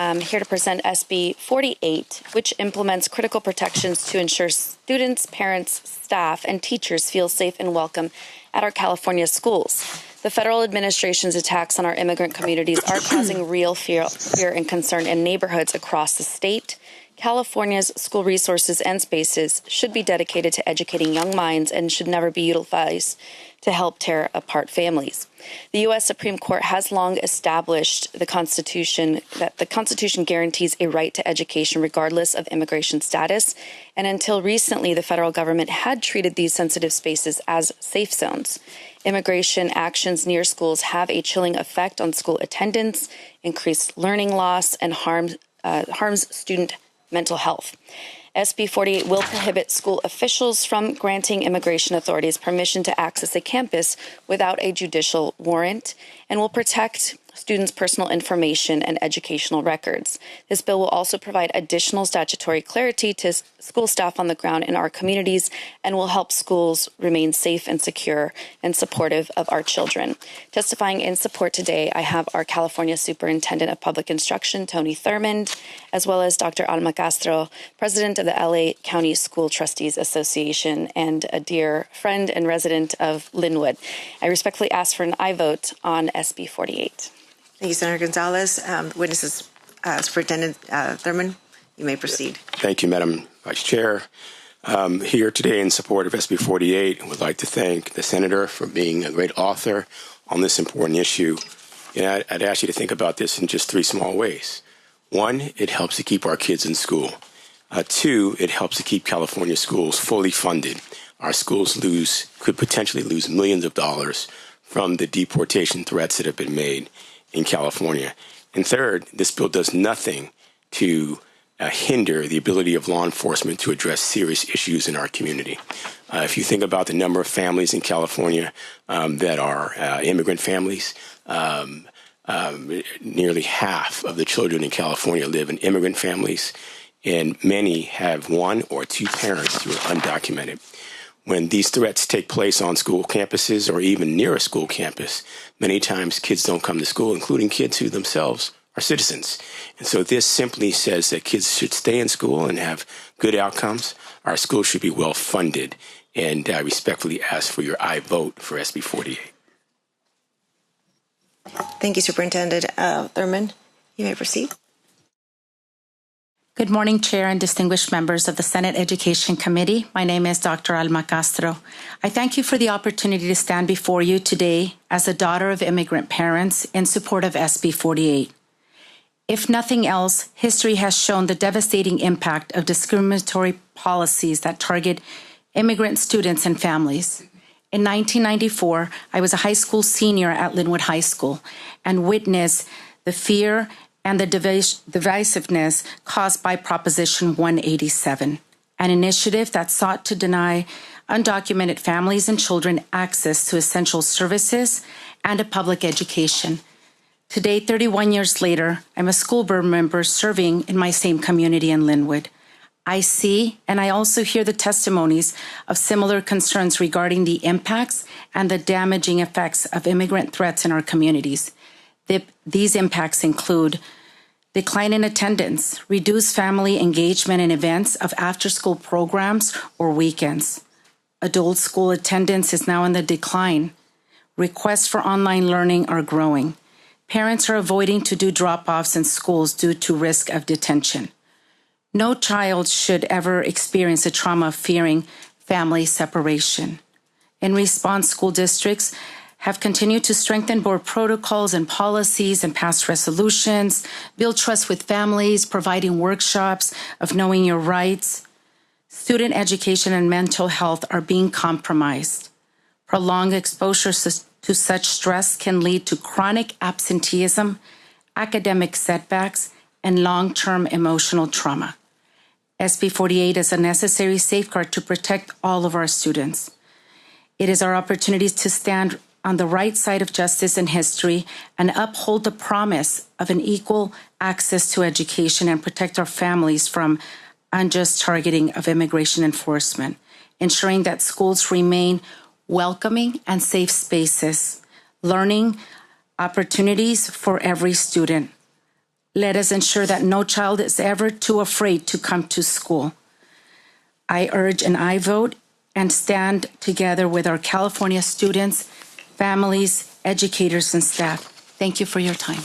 I'm here to present SB 48, which implements critical protections to ensure students, parents, staff, and teachers feel safe and welcome at our California schools. The federal administration's attacks on our immigrant communities are causing real fear and concern in neighborhoods across the state. California's school resources and spaces should be dedicated to educating young minds and should never be utilized to help tear apart families. The U.S. Supreme Court has long established that the Constitution guarantees a right to education regardless of immigration status, and until recently, the federal government had treated these sensitive spaces as safe zones. Immigration actions near schools have a chilling effect on school attendance, increased learning loss, and harms student mental health. SB 48 will prohibit school officials from granting immigration authorities permission to access a campus without a judicial warrant and will protect students' personal information and educational records. This bill will also provide additional statutory clarity to school staff on the ground in our communities and will help schools remain safe and secure and supportive of our children. Testifying in support today, I have our California Superintendent of Public Instruction, Tony Thurmond, as well as Dr. Alma Castro, President of the LA County School Trustees Association and a dear friend and resident of Linwood. I respectfully ask for an aye vote on SB 48. Thank you, Senator Gonzalez. Witnesses, Superintendent Thurmond, you may proceed. Thank you, Madam Vice Chair. Here today in support of SB 48, I would like to thank the Senator for being a great author on this important issue. And I'd ask you to think about this in just three small ways. One, it helps to keep our kids in school. Two, it helps to keep California schools fully funded. Our schools could potentially lose millions of dollars from the deportation threats that have been made in California. And third, this bill does nothing to hinder the ability of law enforcement to address serious issues in our community. If you think about the number of families in California that are immigrant families, nearly half of the children in California live in immigrant families, and many have one or two parents who are undocumented. When these threats take place on school campuses or even near a school campus, many times kids don't come to school, including kids who themselves are citizens. And so this simply says that kids should stay in school and have good outcomes. Our schools should be well funded. And I respectfully ask for your aye vote for SB 48. Thank you, Superintendent Thurmond. You may proceed. Good morning, Chair and distinguished members of the Senate Education Committee. My name is Dr. Alma Castro. I thank you for the opportunity to stand before you today as a daughter of immigrant parents in support of SB 48. If nothing else, history has shown the devastating impact of discriminatory policies that target immigrant students and families. In 1994, I was a high school senior at Linwood High School and witnessed the fear and the divisiveness caused by Proposition 187, an initiative that sought to deny undocumented families and children access to essential services and a public education. Today, 31 years later, I'm a school board member serving in my same community in Linwood. I see and I also hear the testimonies of similar concerns regarding the impacts and the damaging effects of immigrant threats in our communities. These impacts include decline in attendance, reduced family engagement in events of after-school programs or weekends. Adult school attendance is now in the decline. Requests for online learning are growing. Parents are avoiding to do drop-offs in schools due to risk of detention. No child should ever experience a trauma of fearing family separation. In response, school districts have continued to strengthen board protocols and policies and pass resolutions, build trust with families, providing workshops of knowing your rights. Student education and mental health are being compromised. Prolonged exposure to such stress can lead to chronic absenteeism, academic setbacks, and long-term emotional trauma. SB 48 is a necessary safeguard to protect all of our students. It is our opportunity to stand on the right side of justice and history and uphold the promise of an equal access to education and protect our families from unjust targeting of immigration enforcement, ensuring that schools remain welcoming and safe spaces, learning opportunities for every student. Let us ensure that no child is ever too afraid to come to school. I urge an aye vote and stand together with our California students, families, educators, and staff. Thank you for your time.